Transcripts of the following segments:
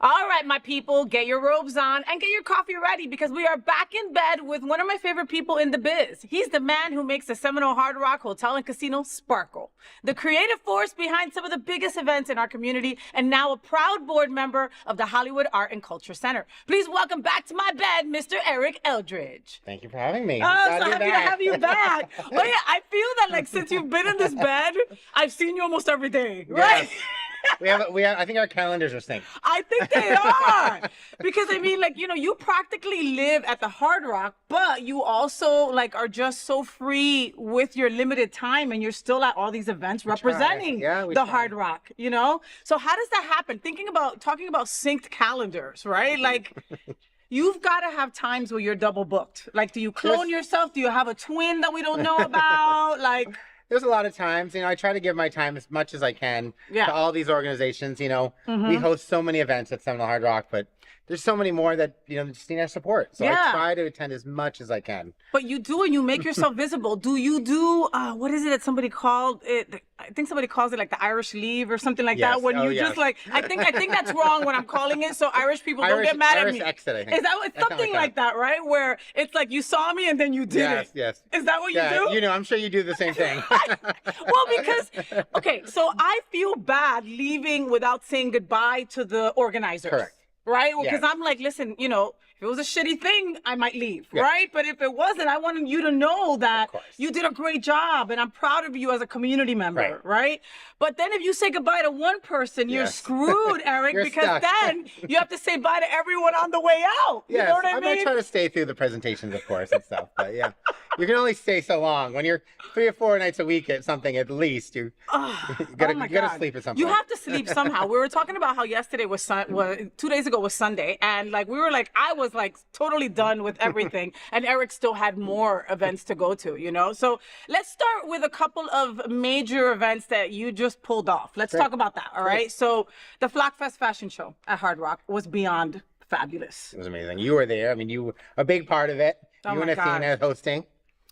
All right, my people, get your robes on and get your coffee ready because we are back in bed with one of my favorite people in the biz. He's the man who makes the Seminole Hard Rock Hotel and Casino sparkle, the creative force behind some of the biggest events in our community, and now a proud board member of the Hollywood Art and Culture Center. Please welcome back to my bed, Mr. Eric Eldridge. Thank you for having me. Oh, so happy to have you back. Oh yeah, I feel that like since you've been in this bed, I've seen you almost every day, right? Yes. We have, I think our calendars are synced. I think they are. Because I mean, like, you know, you practically live at the Hard Rock, but you also like are just so free with your limited time and you're still at all these events representing the Hard Rock, you know? So how does that happen? Talking about synced calendars, right? Like you've got to have times where you're double booked. Like, do you clone yourself? Do you have a twin that we don't know about? Like, there's a lot of times, you know, I try to give my time as much as I can to all these organizations. You know, we host so many events at Seminole Hard Rock, but there's so many more that, you know, just need our support. So I try to attend as much as I can. But you do, and you make yourself visible. Do you do, what is it that somebody called it? I think somebody calls it like the Irish leave or something like that. When you just like, I think that's wrong when I'm calling it. So Irish people don't get mad at me. Irish exit, I think. Is that it's something like that, right? Where it's like you saw me and then you did it. Yes. Is that what you do? You know, I'm sure you do the same thing. Well, because, okay, so I feel bad leaving without saying goodbye to the organizers. Correct. Right? Because I'm like, listen, you know, if it was a shitty thing, I might leave, right? But if it wasn't, I wanted you to know that you did a great job and I'm proud of you as a community member, right? But then if you say goodbye to one person, you're screwed, Eric, because then you have to say bye to everyone on the way out. You know what I mean? I'm going to try to stay through the presentations, of course, and stuff, but yeah. You can only stay so long. When you're 3 or 4 nights a week at something, at least, you gotta sleep at some point. You have to sleep somehow. We were talking about how yesterday was 2 days ago was Sunday, and like we were like, I was like totally done with everything, and Eric still had more events to go to, you know? So let's start with a couple of major events that you just pulled off. Let's talk about that, all right? So the Flockfest fashion show at Hard Rock was beyond fabulous. It was amazing. You were there. I mean, you were a big part of it. You and Athena hosting.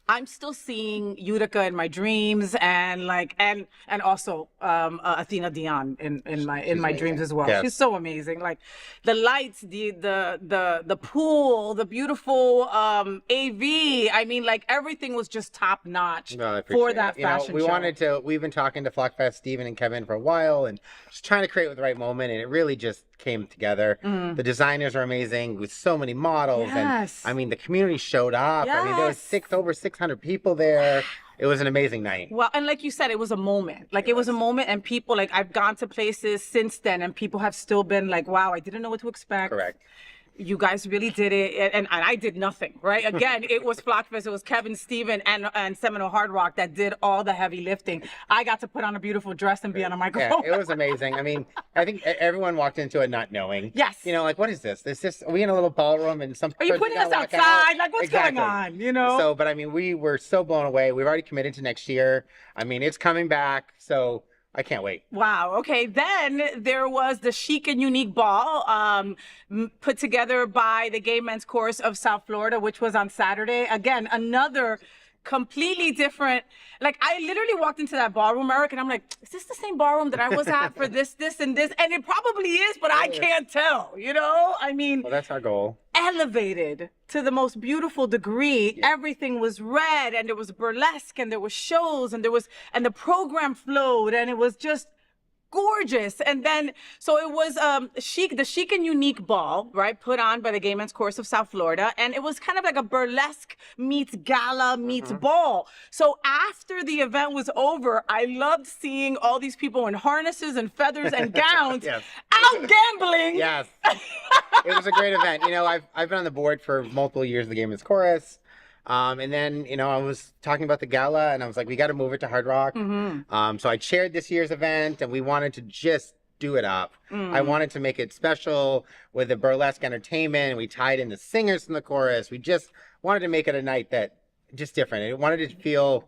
I'm still seeing Utica in my dreams, and like and also Athena Dion in my dreams as well. Yes. She's so amazing. Like the lights, the pool, the beautiful AV. I mean, like everything was just top notch for that fashion show. We've been talking to Flockfest, Stephen and Kevin for a while, and just trying to create the right moment, and it really just came together. The designers are amazing with so many models, and I mean the community showed up. I mean there was over 600 people there. It was an amazing night. Well, and like you said, it was a moment. Like it was a moment, and people, like I've gone to places since then, and people have still been like, "Wow, I didn't know what to expect." Correct. You guys really did it, and I did nothing, right? Again, it was Flockfest, it was Kevin, Steven, and Seminole Hard Rock that did all the heavy lifting. I got to put on a beautiful dress and be on a microphone. Yeah, it was amazing. I mean, I think everyone walked into it not knowing. Yes. You know, like, what is this? Are we in a little ballroom and some... Are you putting us outside? Like, what's going on, you know? So, but I mean, we were so blown away. We've already committed to next year. I mean, it's coming back, so... I can't wait. Wow. Okay. Then there was the Chic and Unique Ball put together by the Gay Men's Chorus of South Florida, which was on Saturday. Again, another completely different. Like I literally walked into that ballroom, Eric, and I'm like, is this the same ballroom that I was at for this, and this? And it probably is, but I can't tell, you know? I mean, well, that's our goal. Elevated to the most beautiful degree. Everything was red, and there was burlesque, and there was shows, and the program flowed, and it was just gorgeous. And then, so it was the Chic and Unique Ball, right, put on by the Gay Men's Chorus of South Florida, and it was kind of like a burlesque meets gala meets ball. So after the event was over, I loved seeing all these people in harnesses and feathers and gowns out gambling. Yes. It was a great event. You know, I've been on the board for multiple years of the Gay Men's Chorus. And then, you know, I was talking about the gala, and I was like, we got to move it to Hard Rock. So I chaired this year's event, and we wanted to just do it up. I wanted to make it special with the burlesque entertainment. We tied in the singers from the chorus. We just wanted to make it a night that just different. It wanted it to feel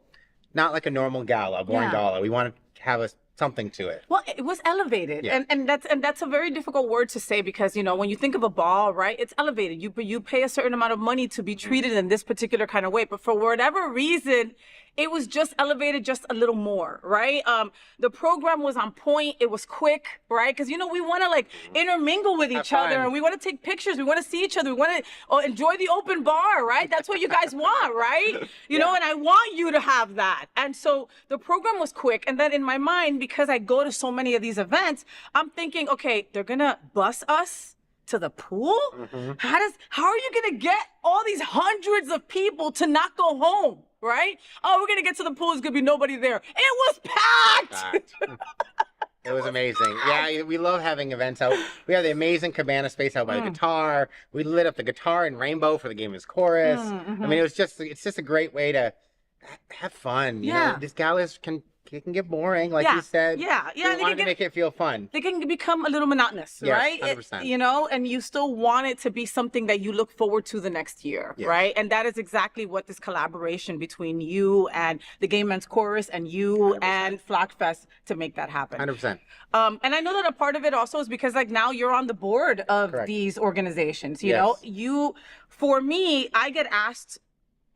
not like a normal gala, boring gala. We wanted to have a something to it. Well, it was elevated, Yeah. and that's a very difficult word to say because when you think of a ball, right? It's elevated. You pay a certain amount of money to be treated in this particular kind of way, but for whatever reason, it was just elevated just a little more, right? The program was on point. It was quick, right? Because we want to like intermingle with each other, and we want to take pictures. We want to see each other. We want to enjoy the open bar, right? That's what you guys want, right? You know, and I want you to have that. And so the program was quick, and then in my mind, because I go to so many of these events, I'm thinking, okay, they're gonna bus us to the pool? How are you gonna get all these hundreds of people to not go home, right? Oh, we're gonna get to the pool, there's gonna be nobody there. It was packed! It was amazing. Yeah, we love having events out. We have the amazing cabana space out by the guitar. We lit up the guitar in rainbow for the Gamer's Chorus. I mean, it's just a great way to have fun. You know, these galas can get boring, like you said. We wanted to make it feel fun. They can become a little monotonous, right? 100%. And you still want it to be something that you look forward to the next year, right? And that is exactly what this collaboration between you and the Gay Men's Chorus and you 100%. and Flockfest to make that happen. 100%. And I know that a part of it also is because like now you're on the board of these organizations, you know? For me, I get asked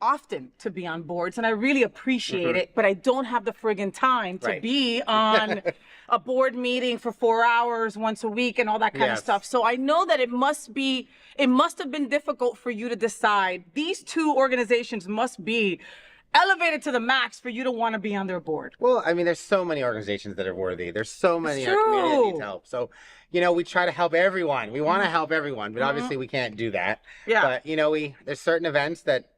often to be on boards and I really appreciate it, but I don't have the friggin' time to be on a board meeting for 4 hours once a week and all that kind of stuff. So I know that it must have been difficult for you to decide these two organizations must be elevated to the max for you to want to be on their board. Well, I mean, there's so many organizations that are worthy. There's so many in our community that need help. So, we try to help everyone. We want to help everyone, but obviously we can't do that. But, there's certain events that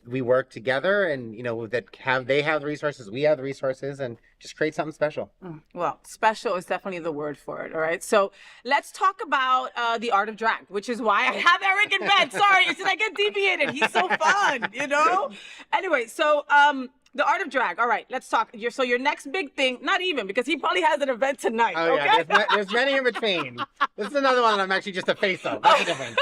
we work together and, they have the resources, we have the resources, and just create something special. Well, special is definitely the word for it. All right. So let's talk about the art of drag, which is why I have Eric in bed. Sorry, it's I get deviated. He's so fun, Anyway, so the art of drag. All right, let's talk. So your next big thing, not even, because he probably has an event tonight. Oh, yeah, there's many in between. This is another one that I'm actually just a face of. That's a difference.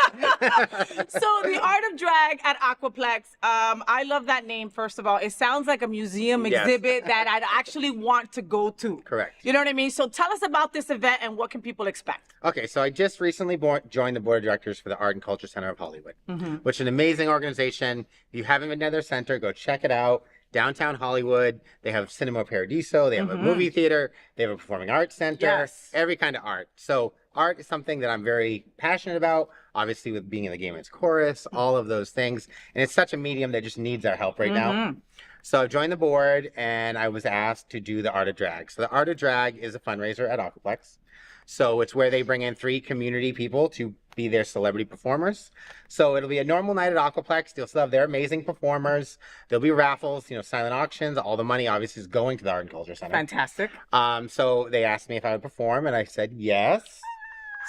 So the art of drag at Aquaplex, I love that name, first of all. It sounds like a museum exhibit that I'd actually want to go to. Correct. You know what I mean? So tell us about this event and what can people expect? Okay, so I just recently joined the board of directors for the Art and Culture Center of Hollywood, which is an amazing organization. If you haven't been to their center, go check it out. Downtown Hollywood, they have Cinema Paradiso, they have a movie theater, they have a performing arts center, every kind of art. So art is something that I'm very passionate about, obviously with being in the Gay Men's Chorus, all of those things. And it's such a medium that just needs our help right now. So I joined the board and I was asked to do the Art of Drag. So the Art of Drag is a fundraiser at Aquaplex. So it's where they bring in 3 community people to be their celebrity performers. So it'll be a normal night at Aquaplex. They'll still have their amazing performers. There'll be raffles, silent auctions. All the money obviously is going to the Art and Culture Center. Fantastic. So they asked me if I would perform and I said yes.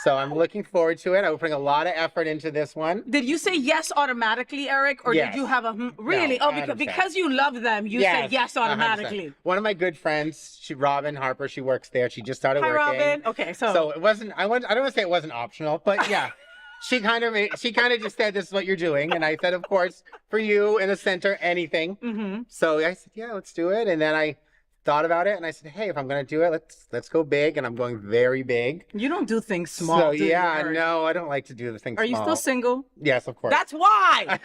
So I'm looking forward to it. I'm putting a lot of effort into this one. Did you say yes automatically, Eric? Or did you have a really? No, because you love them, you said yes automatically. 100%. One of my good friends, Robin Harper, she works there. She just started working. Hi, Robin. Okay, so it wasn't, I don't want to say it wasn't optional, but yeah. She kind of just said, this is what you're doing. And I said, of course, for you in the center, anything. So I said, yeah, let's do it. And then I thought about it and I said, hey, if I'm going to do it, let's go big. And I'm going very big. You don't do things small. So no, I don't like to do the things small. Are you still single? Yes, of course. That's why.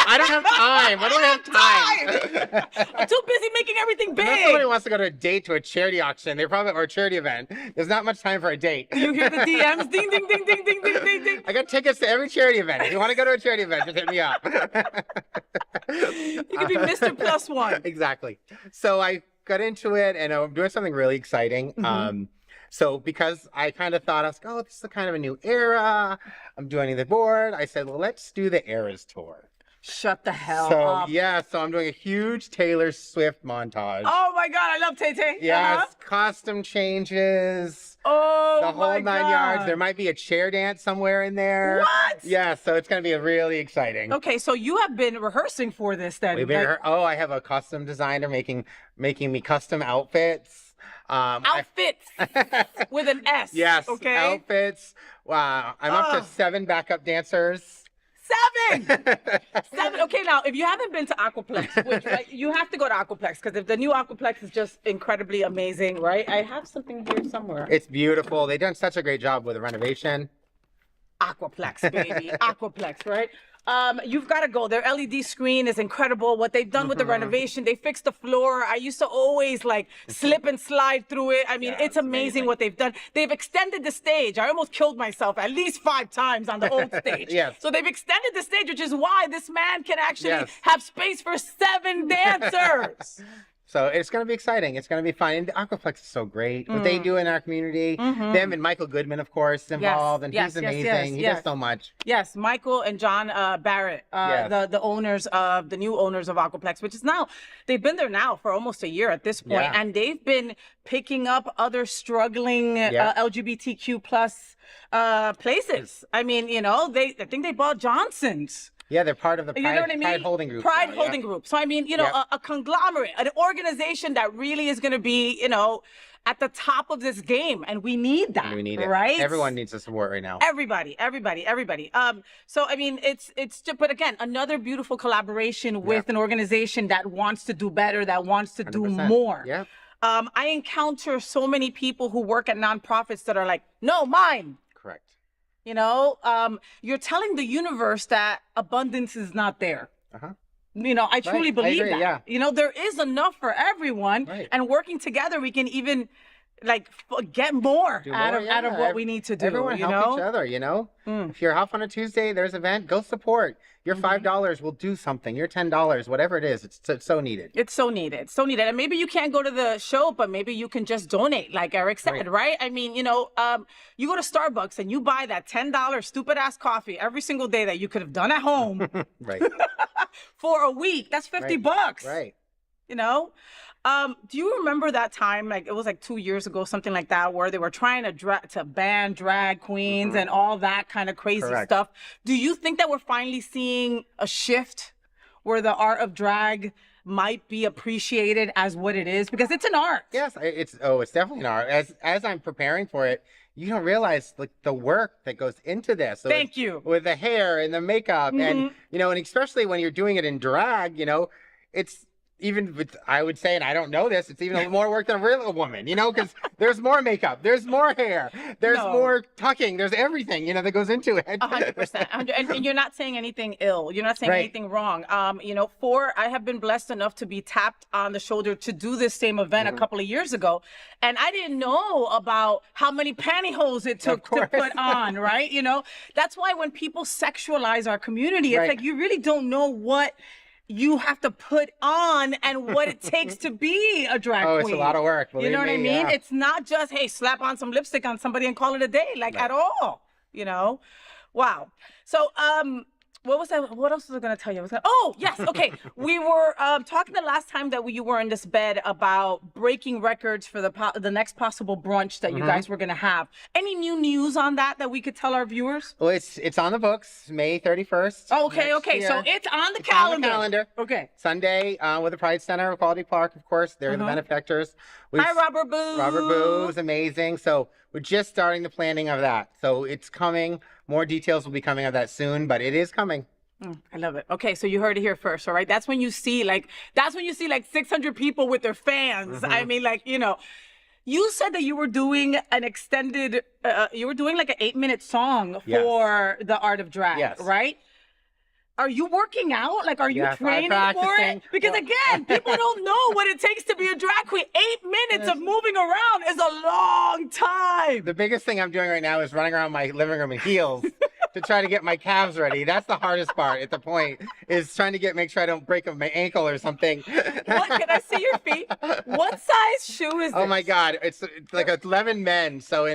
I don't have time. I don't have time. I'm too busy making everything big. Unless somebody wants to go to a date to a charity auction, or a charity event. There's not much time for a date. You hear the DMs? Ding, ding, ding, ding, ding, ding, ding, ding. I got tickets to every charity event. If you want to go to a charity event, just hit me up. You can be Mr. Plus One. Exactly. So I got into it and I'm doing something really exciting. So because I kind of thought, I was like, oh, this is kind of a new era. I'm doing the board. I said, well, let's do the Eras Tour. Shut the hell up. So I'm doing a huge Taylor Swift montage. Oh my God, I love Tay-Tay. Yes, costume changes. Oh, the whole 9 yards. There might be a chair dance somewhere in there. What? Yeah, so it's going to be really exciting. Okay, so you have been rehearsing for this then. I have a custom designer making me custom outfits. Outfits with an S. Yes, okay. Outfits. Wow, I'm up to 7 backup dancers. 7. 7. Okay, now if you haven't been to Aquaplex, which right, you have to go to Aquaplex because if the new Aquaplex is just incredibly amazing, right? I have something here somewhere. It's beautiful. They've done such a great job with the renovation. Aquaplex, baby. Aquaplex, right? You've got to go. Their LED screen is incredible. What they've done with the renovation, they fixed the floor. I used to always like slip and slide through it. I mean, it's amazing what they've done. They've extended the stage. I almost killed myself at least 5 times on the old stage. Yes. So they've extended the stage, which is why this man can actually have space for 7 dancers. So it's going to be exciting. It's going to be fun. And the Aquaplex is so great. What they do in our community. Them and Michael Goodman, of course, involved. And he's amazing. He does so much. Yes, Michael and John Barrett, the owners of, the new owners of Aquaplex, which is now, they've been there now for almost a year at this point. And they've been picking up other struggling LGBTQ plus places. I mean, you know, I think they bought Johnson's. Yeah, they're part of the Pride, you know what I mean? Pride Holding Group. Pride Holding Group. So, I mean, you know, a conglomerate, an organization that really is going to be, you know, at the top of this game. And we need that. We need it. Right? Everyone needs the support right now. Everybody. So, I mean, it's just, but again, another beautiful collaboration with an organization that wants to do better, that wants to 100%. Do more. Yeah. I encounter so many people who work at nonprofits that are like, no, mine. Correct. You know, you're telling the universe that abundance is not there. You know, I truly believe that. Yeah. You know, there is enough for everyone, and working together, we can even like get more out of what we need to do. Everyone help each other. You know, if you're off on a Tuesday, there's an event. Go support. Your $5 will do something. Your $10, whatever it is, it's so needed. It's so needed. So needed. And maybe you can't go to the show, but maybe you can just donate, like Eric said, right? I mean, you know, you go to Starbucks and you buy that $10 stupid ass coffee every single day that you could have done at home. For a week. That's $50. Right. You know? Do you remember that time, like it was like 2 years ago, something like that, where they were trying to ban drag queens and all that kind of crazy stuff? Do you think that we're finally seeing a shift where the art of drag might be appreciated as what it is? Because it's an art. Yes, it's definitely an art. As I'm preparing for it, you don't realize like the work that goes into this. So Thank you. With the hair and the makeup and, you know, and especially when you're doing it in drag, you know, it's, even with, I would say, and I don't know this, it's even more work than a real woman, you know, because there's more makeup, there's more hair, there's more tucking, there's everything, you know, that goes into it. 100%. And you're not saying anything ill. You're not saying anything wrong. You know, I have been blessed enough to be tapped on the shoulder to do this same event a couple of years ago. And I didn't know about how many pantyhose it took to put on, right? You know, that's why when people sexualize our community, it's like you really don't know what you have to put on and what it takes to be a drag queen. It's a lot of work. You know what I mean? Yeah. It's not just, hey, slap on some lipstick on somebody and call it a day, like at all, you know? Wow. So, what was that? What else was I going to tell you? Oh, yes. Okay. We were talking the last time that you were in this bed about breaking records for the next possible brunch that you guys were going to have. Any new news on that we could tell our viewers? Well, it's on the books, May 31st. Oh, okay. So it's on the calendar. On the calendar. Okay. Sunday with the Pride Center, Quality Park, of course. They're the benefactors. Hi, Robert Boo. Robert Boo is amazing. So we're just starting the planning of that. So it's coming. More details will be coming of that soon, but it is coming. I love it. Okay, so you heard it here first, all right? That's when you see like 600 people with their fans. I mean, like, you know, you said that you were doing an extended, you were doing like an 8-minute song for the art of drag, right? Are you working out? Like, are you training for it? Because again, people don't know what it takes to be a drag queen. 8 minutes of moving around is a long time. The biggest thing I'm doing right now is running around my living room in heels to try to get my calves ready. That's the hardest part at the point, is trying to make sure I don't break my ankle or something. What? Can I see your feet? What size shoe is this? Oh my God, it's like 11 men. So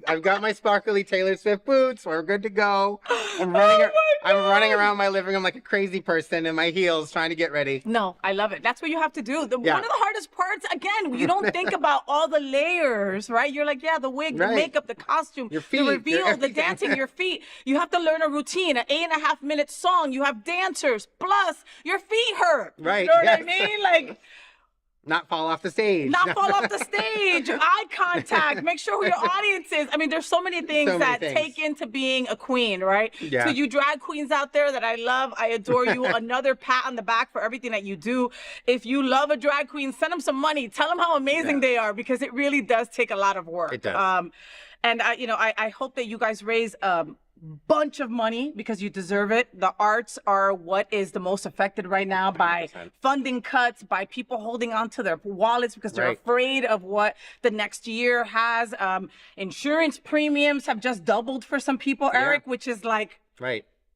I've got my sparkly Taylor Swift boots. We're good to go. I'm running around my living room like a crazy person in my heels trying to get ready. No, I love it. That's what you have to do. One of the hardest parts, again, you don't think about all the layers, right? You're like, the wig, the makeup, the costume, your feet, the reveal, the dancing, your feet. You have to learn a routine, an 8.5-minute song. You have dancers, plus your feet hurt. Right. You know what I mean? Like, Not fall off the stage. Not fall off the stage. Eye contact. Make sure who your audience is. I mean, there's so many things take into being a queen, right? Yeah. So you drag queens out there that I love, I adore you. Another pat on the back for everything that you do. If you love a drag queen, send them some money. Tell them how amazing they are, because it really does take a lot of work. It does. And I hope that you guys raise bunch of money, because you deserve it. The arts are what is the most affected right now by 100%. funding cuts, by people holding on to their wallets because they're afraid of what the next year has. Insurance premiums have just doubled for some people, Eric, which is like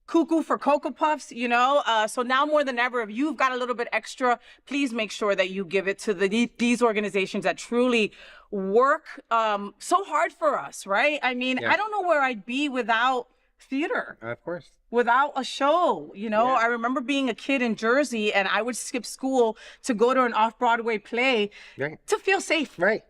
cuckoo for Cocoa Puffs, you know? So now more than ever, if you've got a little bit extra, please make sure that you give it to these organizations that truly work so hard for us, right? I mean, I don't know where I'd be without theater. Of course. Without a show, you know? I remember being a kid in Jersey, and I would skip school to go to an off-Broadway play to feel safe. Right.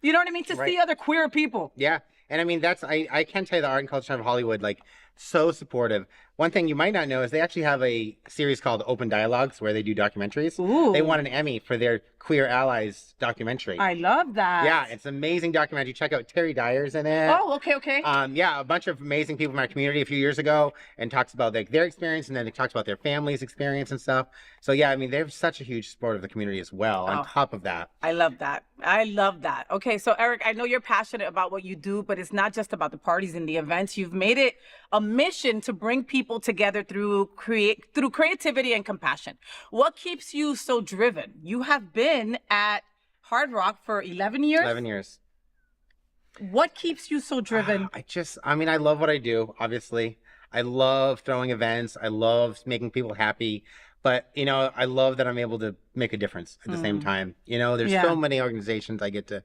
You know what I mean? To see other queer people. Yeah. And I mean, I can tell you the Art and Culture of Hollywood, like, so supportive. One thing you might not know is they actually have a series called Open Dialogues where they do documentaries. Ooh. They won an Emmy for their Queer Allies documentary. I love that. Yeah, it's an amazing documentary. Check out Terry Dyer's in it. Oh, okay. Yeah, a bunch of amazing people from our community a few years ago, and talks about like their experience, and then it talks about their family's experience and stuff. So yeah, I mean, they're such a huge support of the community as well. On top of that, I love that. I love that. Okay, so Eric, I know you're passionate about what you do, but it's not just about the parties and the events. You've made it a mission to bring people together through creativity and compassion. What keeps you so driven? You have been at Hard Rock for 11 years? 11 years. What keeps you so driven? I mean, I love what I do, obviously. I love throwing events. I love making people happy. But, you know, I love that I'm able to make a difference at the same time. You know, there's so many organizations I get to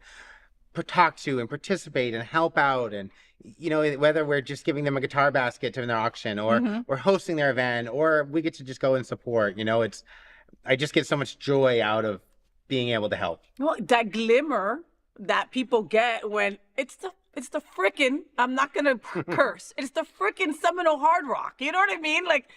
talk to and participate and help out. And, you know, whether we're just giving them a guitar basket to their auction, or we're hosting their event, or we get to just go and support, you know, I just get so much joy out of being able to help. Well, that glimmer that people get when it's the frickin', I'm not gonna curse, it's the frickin' Seminole Hard Rock. You know what I mean? Like,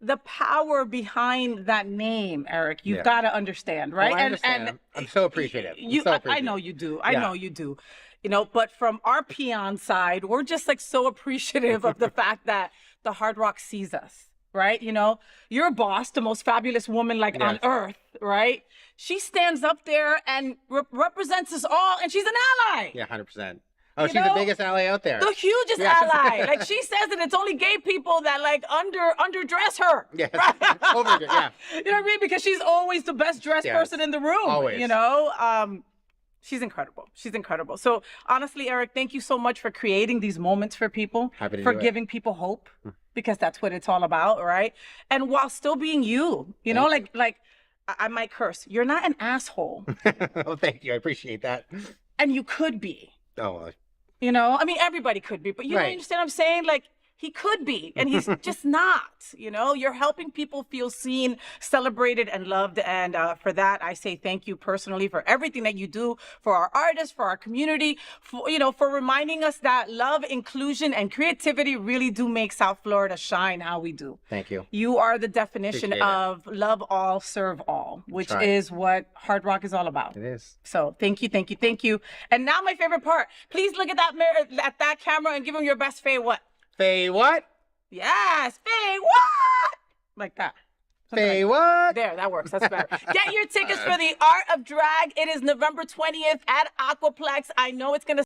the power behind that name, Eric, you've got to understand, right? Oh, I understand. And I'm so appreciative. I know you do. I know you do. You know, but from our peon side, we're just like so appreciative of the fact that the Hard Rock sees us, right? You know, your boss, the most fabulous woman like on earth, right? She stands up there and represents us all, and she's an ally. Yeah, 100%. Oh, she's the biggest ally out there. The hugest ally. Like, she says that it's only gay people that like underdress her. Yes. Overdress, yeah. You know what I mean? Because she's always the best dressed person in the room. Always. You know? She's incredible. She's incredible. So honestly, Eric, thank you so much for creating these moments for people. Happy to for do it. Giving people hope, because that's what it's all about, right? And while still being you, you know, like I might curse. You're not an asshole. Oh, thank you. I appreciate that. And you could be. Oh, you know, I mean, everybody could be, but you understand what I'm saying? Like, he could be, and he's just not, you know? You're helping people feel seen, celebrated, and loved, and for that, I say thank you personally for everything that you do for our artists, for our community, for, you know, for reminding us that love, inclusion, and creativity really do make South Florida shine how we do. Thank you. You are the definition of love all, serve all, which is what Hard Rock is all about. It is. So thank you, thank you, thank you. And now my favorite part. Please look at that mirror, at that camera, and give them your best FayWhat. FayWhat? Yes, FayWhat! Like that. FayWhat? There, that works. That's better. Get your tickets for the Art of Drag. It is November 20th at Aquaplex. I know it's going to